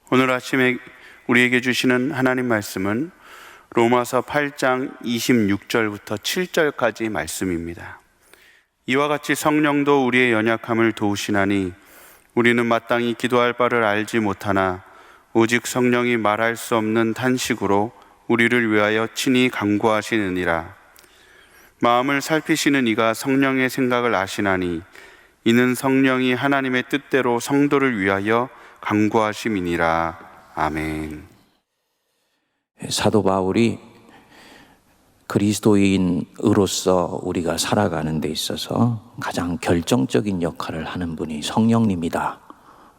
오늘 아침에 우리에게 주시는 하나님 말씀은 로마서 8장 26절부터 7절까지 말씀입니다. 이와 같이 성령도 우리의 연약함을 도우시나니 우리는 마땅히 기도할 바를 알지 못하나 오직 성령이 말할 수 없는 탄식으로 우리를 위하여 친히 간구하시느니라. 마음을 살피시는 이가 성령의 생각을 아시나니 이는 성령이 하나님의 뜻대로 성도를 위하여 간구하심이니라. 아멘. 사도 바울이 그리스도인으로서 우리가 살아가는 데 있어서 가장 결정적인 역할을 하는 분이 성령님이다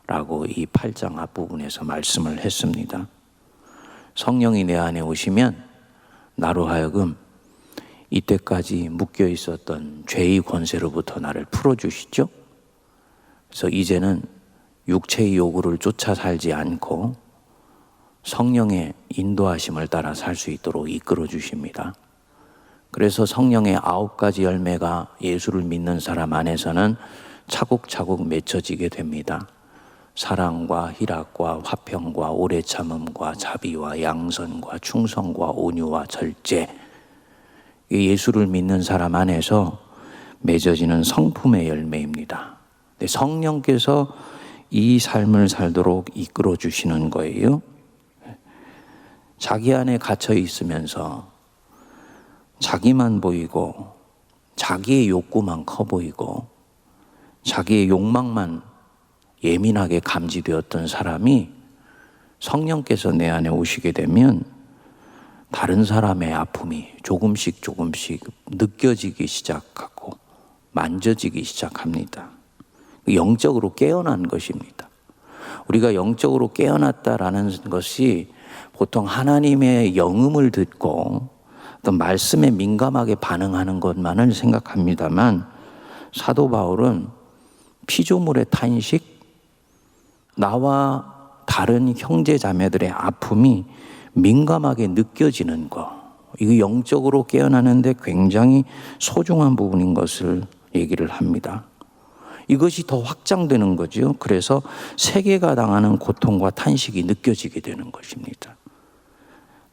라고 이 8장 앞부분에서 말씀을 했습니다. 성령이 내 안에 오시면 나로 하여금 이때까지 묶여 있었던 죄의 권세로부터 나를 풀어주시죠. 그래서 이제는 육체의 요구를 쫓아 살지 않고 성령의 인도하심을 따라 살 수 있도록 이끌어 주십니다. 그래서 성령의 9가지 열매가 예수를 믿는 사람 안에서는 차곡차곡 맺혀지게 됩니다. 사랑과 희락과 화평과 오래 참음과 자비와 양선과 충성과 온유와 절제, 예수를 믿는 사람 안에서 맺어지는 성품의 열매입니다. 성령께서 이 삶을 살도록 이끌어 주시는 거예요. 자기 안에 갇혀 있으면서 자기만 보이고 자기의 욕구만 커 보이고 자기의 욕망만 예민하게 감지되었던 사람이 성령께서 내 안에 오시게 되면 다른 사람의 아픔이 조금씩 느껴지기 시작하고 만져지기 시작합니다. 영적으로 깨어난 것입니다. 우리가 영적으로 깨어났다라는 것이 보통 하나님의 영음을 듣고 어떤 말씀에 민감하게 반응하는 것만을 생각합니다만, 사도 바울은 피조물의 탄식, 나와 다른 형제 자매들의 아픔이 민감하게 느껴지는 것, 이거 영적으로 깨어나는데 굉장히 소중한 부분인 것을 얘기를 합니다. 이것이 더 확장되는 거죠. 그래서 세계가 당하는 고통과 탄식이 느껴지게 되는 것입니다.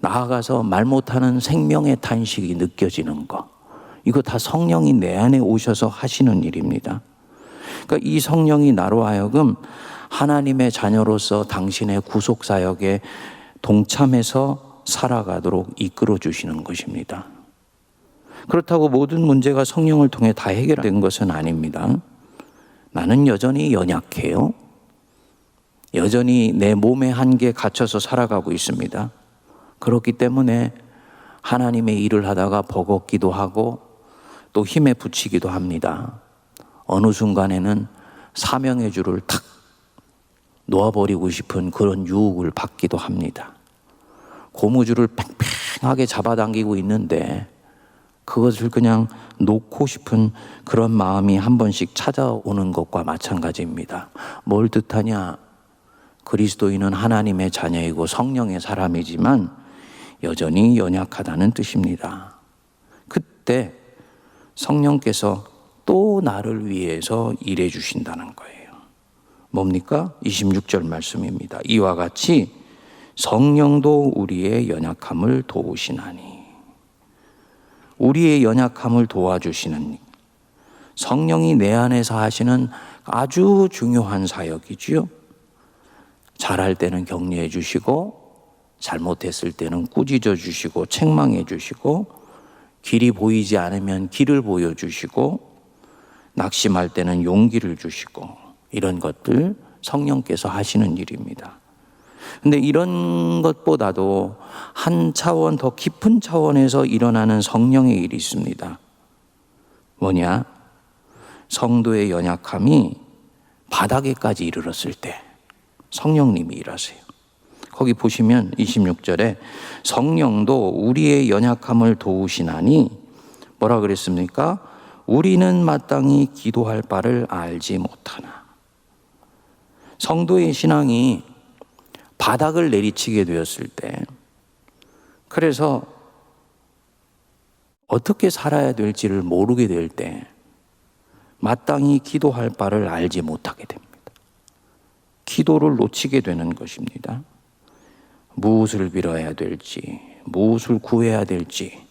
나아가서 말 못하는 생명의 탄식이 느껴지는 것, 이거 다 성령이 내 안에 오셔서 하시는 일입니다. 그러니까 이 성령이 나로 하여금 하나님의 자녀로서 당신의 구속사역에 동참해서 살아가도록 이끌어 주시는 것입니다. 그렇다고 모든 문제가 성령을 통해 다 해결된 것은 아닙니다. 나는 여전히 연약해요. 여전히 내 몸의 한계에 갇혀서 살아가고 있습니다. 그렇기 때문에 하나님의 일을 하다가 버겁기도 하고 또 힘에 부치기도 합니다. 어느 순간에는 사명의 줄을 탁 놓아버리고 싶은 그런 유혹을 받기도 합니다. 고무줄을 팽팽하게 잡아당기고 있는데 그것을 그냥 놓고 싶은 그런 마음이 한 번씩 찾아오는 것과 마찬가지입니다. 뭘 뜻하냐? 그리스도인은 하나님의 자녀이고 성령의 사람이지만 여전히 연약하다는 뜻입니다. 그때 성령께서 또 나를 위해서 일해 주신다는 거예요. 뭡니까? 26절 말씀입니다. 이와 같이 성령도 우리의 연약함을 도우시나니. 우리의 연약함을 도와주시는 성령이 내 안에서 하시는 아주 중요한 사역이지요. 잘할 때는 격려해 주시고 잘못했을 때는 꾸짖어 주시고 책망해 주시고 길이 보이지 않으면 길을 보여주시고 낙심할 때는 용기를 주시고 이런 것들 성령께서 하시는 일입니다. 근데 이런 것보다도 한 차원 더 깊은 차원에서 일어나는 성령의 일이 있습니다. 뭐냐? 성도의 연약함이 바닥에까지 이르렀을 때 성령님이 일하세요. 거기 보시면 26절에 성령도 우리의 연약함을 도우시나니 뭐라 그랬습니까? 우리는 마땅히 기도할 바를 알지 못하나. 성도의 신앙이 바닥을 내리치게 되었을 때, 그래서 어떻게 살아야 될지를 모르게 될 때 마땅히 기도할 바를 알지 못하게 됩니다. 기도를 놓치게 되는 것입니다. 무엇을 빌어야 될지, 무엇을 구해야 될지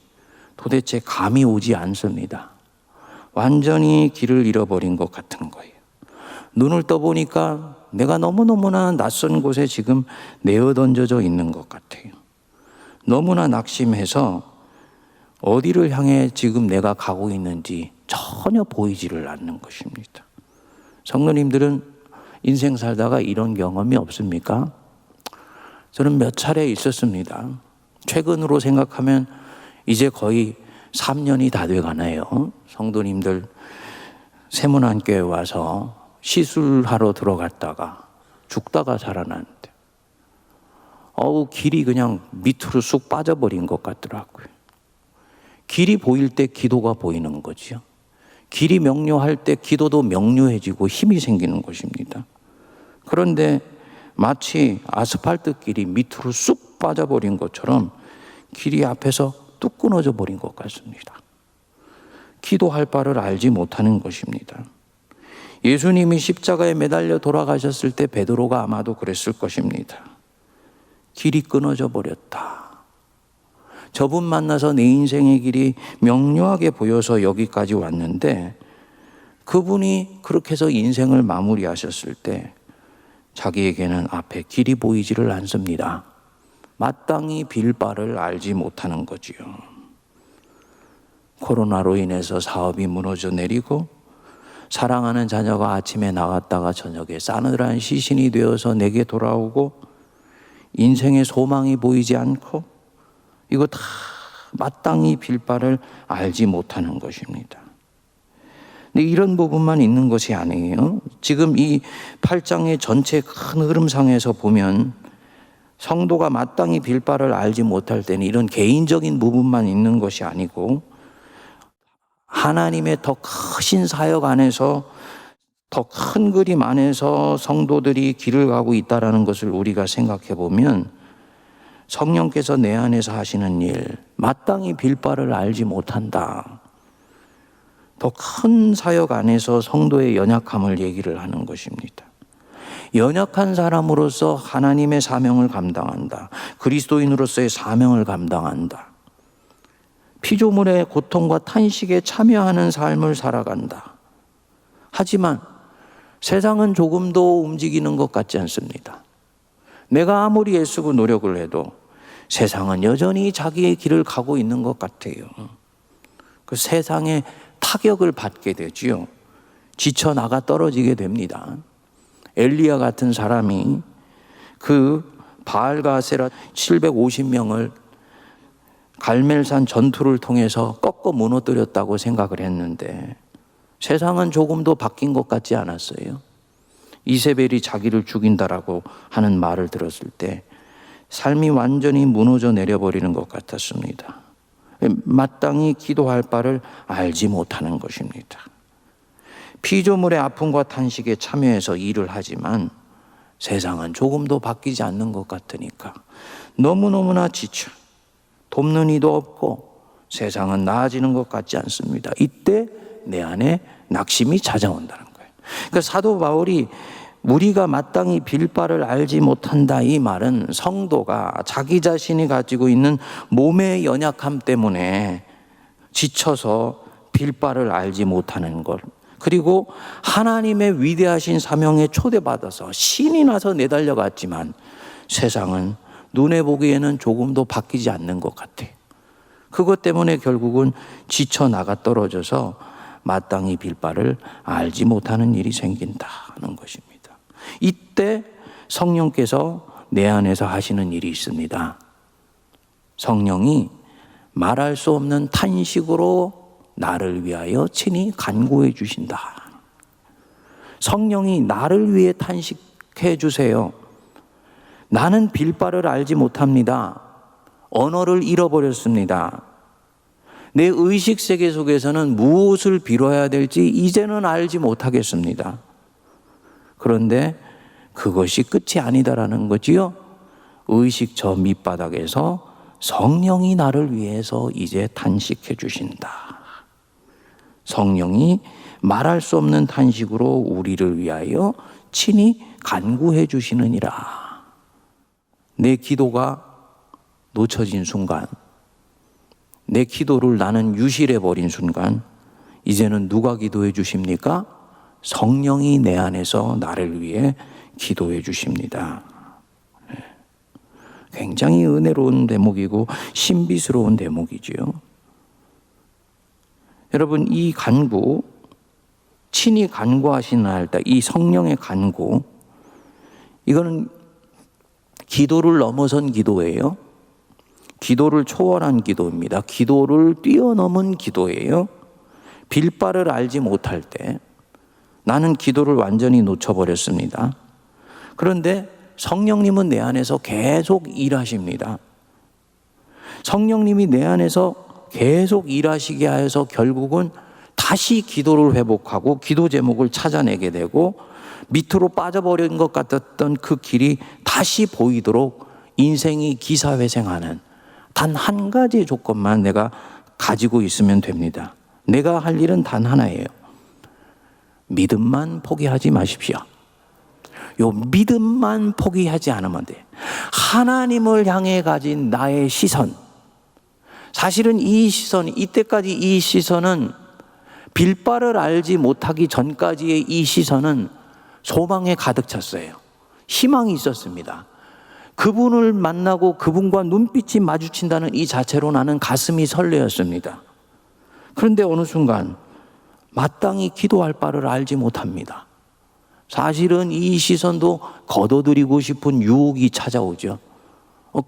도대체 감이 오지 않습니다. 완전히 길을 잃어버린 것 같은 거예요. 눈을 떠보니까 내가 너무너무나 낯선 곳에 지금 내어 던져져 있는 것 같아요. 너무나 낙심해서 어디를 향해 지금 내가 가고 있는지 전혀 보이지를 않는 것입니다. 성도님들은 인생 살다가 이런 경험이 없습니까? 저는 몇 차례 있었습니다. 최근으로 생각하면 이제 거의 3년이 다 돼가네요. 성도님들 세문안교회 와서 시술하러 들어갔다가 죽다가 살아났는데 길이 그냥 밑으로 쑥 빠져버린 것 같더라고요. 길이 보일 때 기도가 보이는 거죠. 길이 명료할 때 기도도 명료해지고 힘이 생기는 것입니다. 그런데 마치 아스팔트 길이 밑으로 쑥 빠져버린 것처럼 길이 앞에서 뚝 끊어져 버린 것 같습니다. 기도할 바를 알지 못하는 것입니다. 예수님이 십자가에 매달려 돌아가셨을 때 베드로가 아마도 그랬을 것입니다. 길이 끊어져 버렸다. 저분 만나서 내 인생의 길이 명료하게 보여서 여기까지 왔는데 그분이 그렇게 해서 인생을 마무리하셨을 때 자기에게는 앞에 길이 보이지를 않습니다. 마땅히 빌 바를 알지 못하는 거지요. 코로나로 인해서 사업이 무너져 내리고 사랑하는 자녀가 아침에 나갔다가 저녁에 싸늘한 시신이 되어서 내게 돌아오고 인생의 소망이 보이지 않고 이거 다 마땅히 빌 바를 알지 못하는 것입니다. 근데 이런 부분만 있는 것이 아니에요. 지금 이 8장의 전체 큰 흐름상에서 보면 성도가 마땅히 빌 바를 알지 못할 때는 이런 개인적인 부분만 있는 것이 아니고 하나님의 더 크신 사역 안에서 더 큰 그림 안에서 성도들이 길을 가고 있다는 것을 우리가 생각해 보면 성령께서 내 안에서 하시는 일, 마땅히 빌 바를 알지 못한다. 더 큰 사역 안에서 성도의 연약함을 얘기를 하는 것입니다. 연약한 사람으로서 하나님의 사명을 감당한다. 그리스도인으로서의 사명을 감당한다. 피조물의 고통과 탄식에 참여하는 삶을 살아간다. 하지만 세상은 조금도 움직이는 것 같지 않습니다. 내가 아무리 애쓰고 노력을 해도 세상은 여전히 자기의 길을 가고 있는 것 같아요. 그 세상에 타격을 받게 되지요. 지쳐 나가 떨어지게 됩니다. 엘리야 같은 사람이 그 바알과 아세라 750명을 갈멜산 전투를 통해서 꺾어 무너뜨렸다고 생각을 했는데 세상은 조금도 바뀐 것 같지 않았어요. 이세벨이 자기를 죽인다라고 하는 말을 들었을 때 삶이 완전히 무너져 내려버리는 것 같았습니다. 마땅히 기도할 바를 알지 못하는 것입니다. 피조물의 아픔과 탄식에 참여해서 일을 하지만 세상은 조금도 바뀌지 않는 것 같으니까 너무너무나 지쳐 돕는 이도 없고 세상은 나아지는 것 같지 않습니다. 이때 내 안에 낙심이 찾아온다는 거예요. 그러니까 사도 바울이 우리가 마땅히 빌 바를 알지 못한다 이 말은 성도가 자기 자신이 가지고 있는 몸의 연약함 때문에 지쳐서 빌 바를 알지 못하는 것, 그리고 하나님의 위대하신 사명에 초대받아서 신이 나서 내달려갔지만 세상은 눈에 보기에는 조금도 바뀌지 않는 것 같아요. 그것 때문에 결국은 지쳐 나가 떨어져서 마땅히 빌 바를 알지 못하는 일이 생긴다는 것입니다. 이때 성령께서 내 안에서 하시는 일이 있습니다. 성령이 말할 수 없는 탄식으로 나를 위하여 친히 간구해 주신다. 성령이 나를 위해 탄식해 주세요. 나는 빌 바를 알지 못합니다. 언어를 잃어버렸습니다. 내 의식 세계 속에서는 무엇을 빌어야 될지 이제는 알지 못하겠습니다. 그런데 그것이 끝이 아니다라는 거지요. 의식 저 밑바닥에서 성령이 나를 위해서 이제 탄식해 주신다. 성령이 말할 수 없는 탄식으로 우리를 위하여 친히 간구해 주시느니라. 내 기도가 놓쳐진 순간, 내 기도를 나는 유실해 버린 순간, 이제는 누가 기도해 주십니까? 성령이 내 안에서 나를 위해 기도해 주십니다. 굉장히 은혜로운 대목이고 신비스러운 대목이지요. 여러분, 이 간구, 친히 간구하시는 할때 이 성령의 간구, 이거는 기도를 넘어선 기도예요. 기도를 초월한 기도입니다. 기도를 뛰어넘은 기도예요. 빌바를 알지 못할 때 나는 기도를 완전히 놓쳐버렸습니다. 그런데 성령님은 내 안에서 계속 일하십니다. 성령님이 내 안에서 계속 일하시게 하여서 결국은 다시 기도를 회복하고 기도 제목을 찾아내게 되고 밑으로 빠져버린 것 같았던 그 길이 다시 보이도록 인생이 기사회생하는 단 한 가지 조건만 내가 가지고 있으면 됩니다. 내가 할 일은 단 하나예요. 믿음만 포기하지 마십시오. 요 믿음만 포기하지 않으면 돼. 하나님을 향해 가진 나의 시선. 사실은 이 시선, 이때까지 이 시선은 빌바를 알지 못하기 전까지의 이 시선은 소망에 가득 찼어요. 희망이 있었습니다. 그분을 만나고 그분과 눈빛이 마주친다는 이 자체로 나는 가슴이 설레었습니다. 그런데 어느 순간 마땅히 기도할 바를 알지 못합니다. 사실은 이 시선도 거둬들이고 싶은 유혹이 찾아오죠.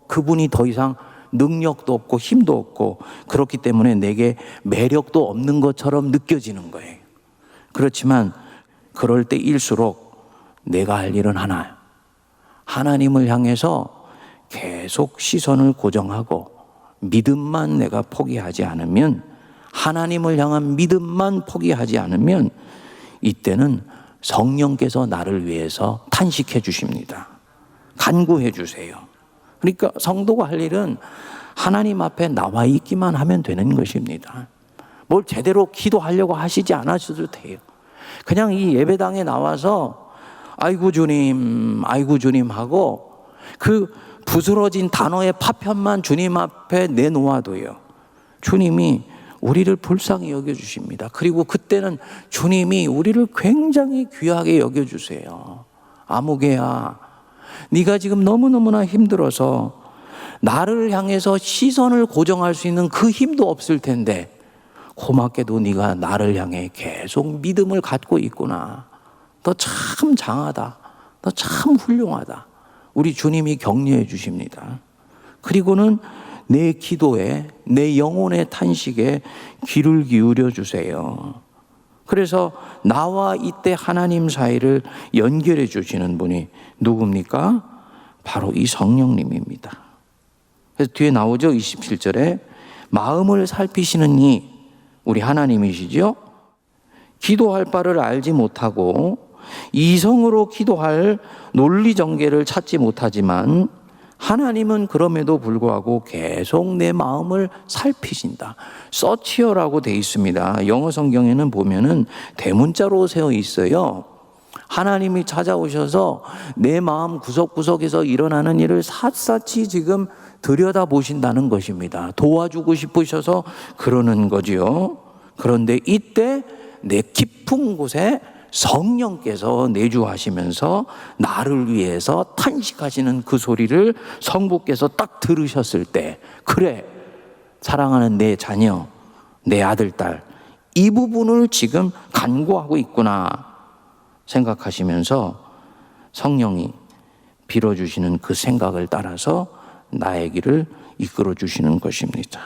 그분이 더 이상 능력도 없고 힘도 없고 그렇기 때문에 내게 매력도 없는 것처럼 느껴지는 거예요. 그렇지만 그럴 때일수록 내가 할 일은 하나예요. 하나님을 향해서 계속 시선을 고정하고 믿음만 내가 포기하지 않으면, 하나님을 향한 믿음만 포기하지 않으면 이때는 성령께서 나를 위해서 탄식해 주십니다. 간구해 주세요. 그러니까 성도가 할 일은 하나님 앞에 나와 있기만 하면 되는 것입니다. 뭘 제대로 기도하려고 하시지 않으셔도 돼요. 그냥 이 예배당에 나와서 아이고 주님, 아이고 주님 하고 그 부스러진 단어의 파편만 주님 앞에 내놓아도요, 주님이 우리를 불쌍히 여겨주십니다. 그리고 그때는 주님이 우리를 굉장히 귀하게 여겨주세요. 아무개야, 네가 지금 너무너무나 힘들어서 나를 향해서 시선을 고정할 수 있는 그 힘도 없을 텐데 고맙게도 네가 나를 향해 계속 믿음을 갖고 있구나. 너 참 장하다. 너 참 훌륭하다. 우리 주님이 격려해 주십니다. 그리고는 내 기도에, 내 영혼의 탄식에 귀를 기울여 주세요. 그래서 나와 이때 하나님 사이를 연결해 주시는 분이 누굽니까? 바로 이 성령님입니다. 그래서 뒤에 나오죠. 27절에 마음을 살피시는 이, 우리 하나님이시죠. 기도할 바를 알지 못하고 이성으로 기도할 논리 전개를 찾지 못하지만 하나님은 그럼에도 불구하고 계속 내 마음을 살피신다. 서치어라고 돼 있습니다. 영어 성경에는 보면은 대문자로 세워 있어요. 하나님이 찾아오셔서 내 마음 구석구석에서 일어나는 일을 샅샅이 지금 들여다보신다는 것입니다. 도와주고 싶으셔서 그러는 거지요. 그런데 이때 내 깊은 곳에 성령께서 내주하시면서 나를 위해서 탄식하시는 그 소리를 성부께서 딱 들으셨을 때, 그래, 사랑하는 내 자녀, 내 아들, 딸, 이 부분을 지금 간구하고 있구나 생각하시면서 성령이 빌어주시는 그 생각을 따라서 나의 길을 이끌어 주시는 것입니다.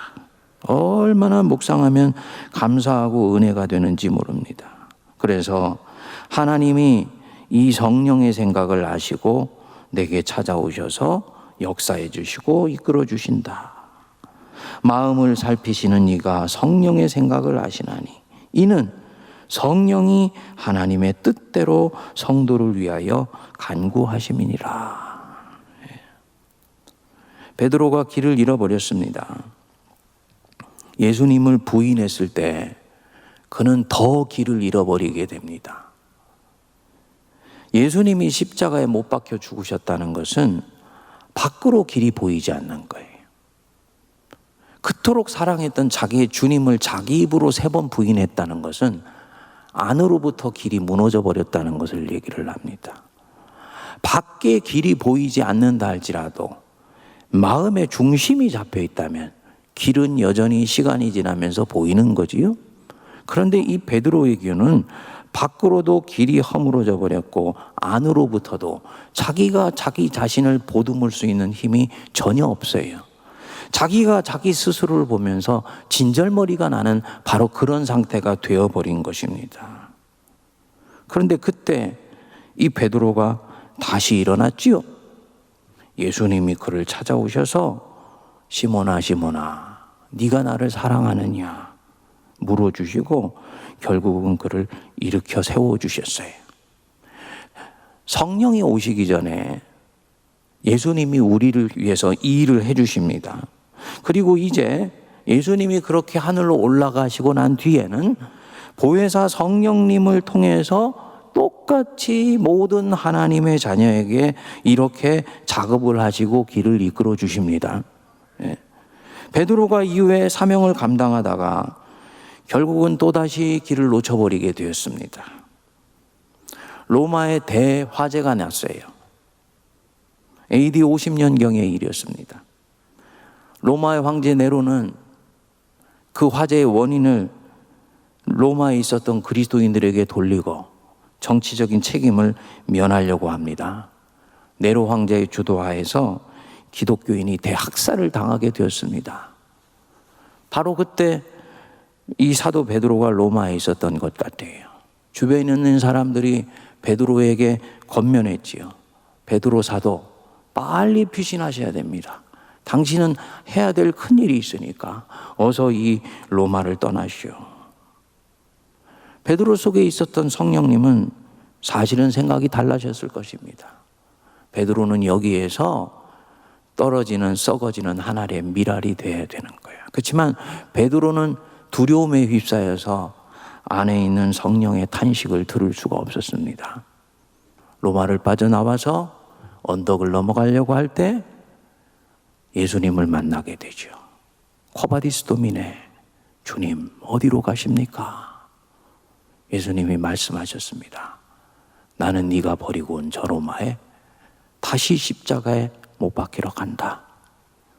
얼마나 묵상하면 감사하고 은혜가 되는지 모릅니다. 그래서 하나님이 이 성령의 생각을 아시고 내게 찾아오셔서 역사해 주시고 이끌어 주신다. 마음을 살피시는 이가 성령의 생각을 아시나니 이는 성령이 하나님의 뜻대로 성도를 위하여 간구하심이니라. 베드로가 길을 잃어버렸습니다. 예수님을 부인했을 때 그는 더 길을 잃어버리게 됩니다. 예수님이 십자가에 못 박혀 죽으셨다는 것은 밖으로 길이 보이지 않는 거예요. 그토록 사랑했던 자기의 주님을 자기 입으로 3번 부인했다는 것은 안으로부터 길이 무너져 버렸다는 것을 얘기를 합니다. 밖에 길이 보이지 않는다 할지라도 마음의 중심이 잡혀 있다면 길은 여전히 시간이 지나면서 보이는 거지요. 그런데 이 베드로의 경우는 밖으로도 길이 허물어져 버렸고 안으로부터도 자기가 자기 자신을 보듬을 수 있는 힘이 전혀 없어요. 자기가 자기 스스로를 보면서 진절머리가 나는 바로 그런 상태가 되어버린 것입니다. 그런데 그때 이 베드로가 다시 일어났지요. 예수님이 그를 찾아오셔서 시몬아 시몬아 네가 나를 사랑하느냐 물어주시고 결국은 그를 일으켜 세워주셨어요. 성령이 오시기 전에 예수님이 우리를 위해서 이 일을 해주십니다. 그리고 이제 예수님이 그렇게 하늘로 올라가시고 난 뒤에는 보혜사 성령님을 통해서 똑같이 모든 하나님의 자녀에게 이렇게 작업을 하시고 길을 이끌어 주십니다. 베드로가 이후에 사명을 감당하다가 결국은 또다시 길을 놓쳐버리게 되었습니다. 로마에 대화재가 났어요. AD 50년경의 일이었습니다. 로마의 황제 네로는 그 화재의 원인을 로마에 있었던 그리스도인들에게 돌리고 정치적인 책임을 면하려고 합니다. 네로 황제의 주도하에서 기독교인이 대학살을 당하게 되었습니다. 바로 그때 이 사도 베드로가 로마에 있었던 것 같아요. 주변에 있는 사람들이 베드로에게 권면했지요. 베드로 사도 빨리 피신하셔야 됩니다. 당신은 해야 될 큰일이 있으니까 어서 이 로마를 떠나시오. 베드로 속에 있었던 성령님은 사실은 생각이 달라졌을 것입니다. 베드로는 여기에서 떨어지는 썩어지는 한 알의 밀알이 되어야 되는 거예요. 그렇지만 베드로는 두려움에 휩싸여서 안에 있는 성령의 탄식을 들을 수가 없었습니다. 로마를 빠져나와서 언덕을 넘어가려고 할 때 예수님을 만나게 되죠. 쿼바디스 도미네, 주님 어디로 가십니까? 예수님이 말씀하셨습니다. 나는 네가 버리고 온 저 로마에 다시 십자가에 못 박히러 간다.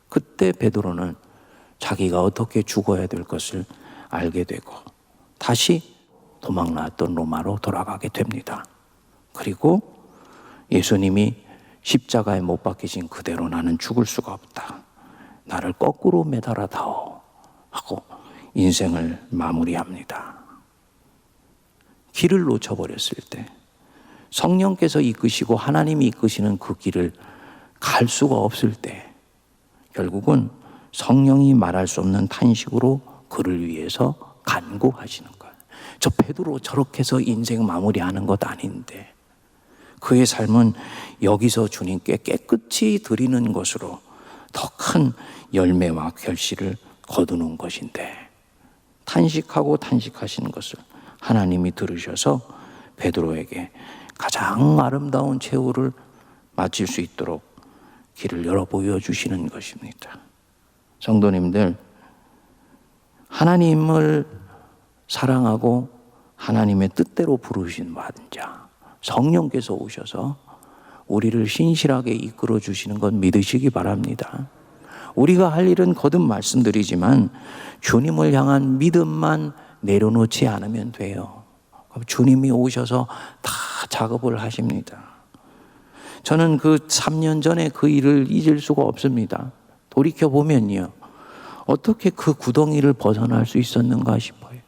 그때 베드로는 자기가 어떻게 죽어야 될 것을 알게 되고 다시 도망 나왔던 로마로 돌아가게 됩니다. 그리고 예수님이 십자가에 못 박히신 그대로 나는 죽을 수가 없다. 나를 거꾸로 매달아 다오 하고 인생을 마무리합니다. 길을 놓쳐버렸을 때 성령께서 이끄시고 하나님이 이끄시는 그 길을 갈 수가 없을 때 결국은 성령이 말할 수 없는 탄식으로 그를 위해서 간구하시는 거예요. 저 베드로 저렇게 해서 인생 마무리하는 것 아닌데 그의 삶은 여기서 주님께 깨끗이 드리는 것으로 더 큰 열매와 결실을 거두는 것인데 탄식하고 탄식하시는 것을 하나님이 들으셔서 베드로에게 가장 아름다운 최후를 마칠 수 있도록 길을 열어 보여주시는 것입니다. 성도님들, 하나님을 사랑하고 하나님의 뜻대로 부르신 자 성령께서 오셔서 우리를 신실하게 이끌어 주시는 것 믿으시기 바랍니다. 우리가 할 일은 거듭 말씀드리지만 주님을 향한 믿음만 내려놓지 않으면 돼요. 주님이 오셔서 다 작업을 하십니다. 저는 그 3년 전에 그 일을 잊을 수가 없습니다. 돌이켜보면요. 어떻게 그 구덩이를 벗어날 수 있었는가 싶어요.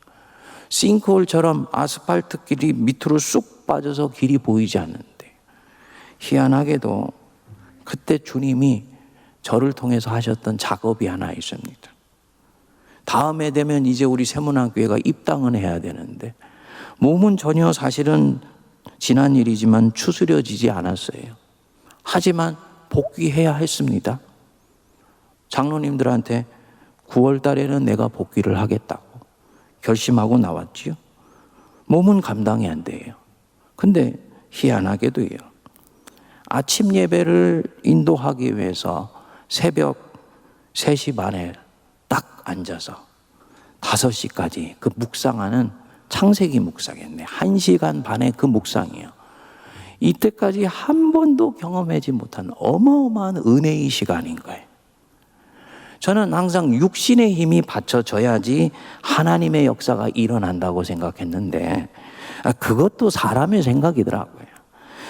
싱크홀처럼 아스팔트 길이 밑으로 쑥 빠져서 길이 보이지 않는데 희한하게도 그때 주님이 저를 통해서 하셨던 작업이 하나 있습니다. 다음에 되면 이제 우리 세문안교회가 입당은 해야 되는데 몸은 전혀 사실은 지난 일이지만 추스려지지 않았어요. 하지만 복귀해야 했습니다. 장로님들한테 9월 달에는 내가 복귀를 하겠다고 결심하고 나왔지요. 몸은 감당이 안 돼요. 근데 희한하게도요. 아침 예배를 인도하기 위해서 새벽 3시 반에 딱 앉아서 5시까지 그 묵상하는 창세기 묵상이었네. 1시간 반의 그 묵상이에요. 이때까지 한 번도 경험하지 못한 어마어마한 은혜의 시간인 거예요. 저는 항상 육신의 힘이 받쳐져야지 하나님의 역사가 일어난다고 생각했는데 그것도 사람의 생각이더라고요.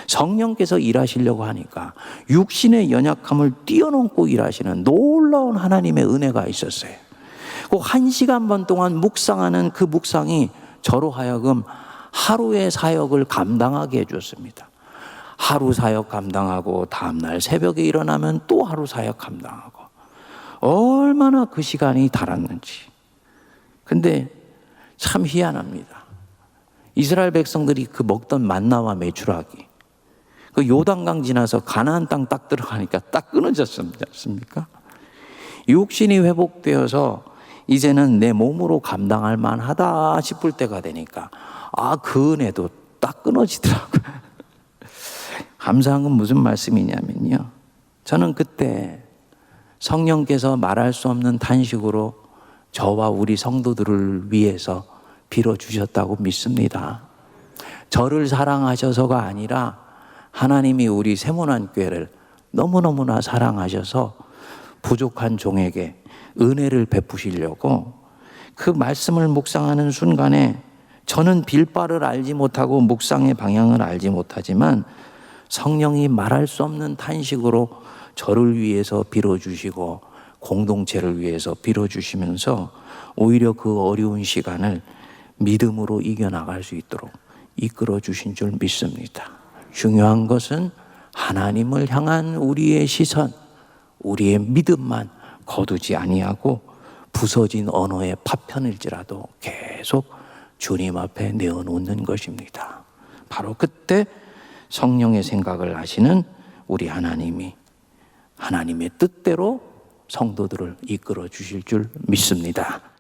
성령께서 일하시려고 하니까 육신의 연약함을 뛰어넘고 일하시는 놀라운 하나님의 은혜가 있었어요. 꼭 1시간 반 동안 묵상하는 그 묵상이 저로 하여금 하루의 사역을 감당하게 해줬습니다. 하루 사역 감당하고 다음날 새벽에 일어나면 또 하루 사역 감당하고 얼마나 그 시간이 달았는지. 근데 참 희한합니다. 이스라엘 백성들이 그 먹던 만나와 메추라기, 그 요단강 지나서 가나안 땅 딱 들어가니까 딱 끊어졌지 않습니까? 육신이 회복되어서 이제는 내 몸으로 감당할 만하다 싶을 때가 되니까 그 은혜도 딱 끊어지더라고요. 감사한 건 무슨 말씀이냐면요, 저는 그때 성령께서 말할 수 없는 탄식으로 저와 우리 성도들을 위해서 빌어주셨다고 믿습니다. 저를 사랑하셔서가 아니라 하나님이 우리 세모난교회를 너무너무나 사랑하셔서 부족한 종에게 은혜를 베푸시려고 그 말씀을 묵상하는 순간에 저는 빌바를 알지 못하고 묵상의 방향을 알지 못하지만 성령이 말할 수 없는 탄식으로 저를 위해서 빌어주시고 공동체를 위해서 빌어주시면서 오히려 그 어려운 시간을 믿음으로 이겨나갈 수 있도록 이끌어 주신 줄 믿습니다. 중요한 것은 하나님을 향한 우리의 시선, 우리의 믿음만 거두지 아니하고 부서진 언어의 파편일지라도 계속 주님 앞에 내어놓는 것입니다. 바로 그때 성령의 생각을 하시는 우리 하나님이 하나님의 뜻대로 성도들을 이끌어 주실 줄 믿습니다.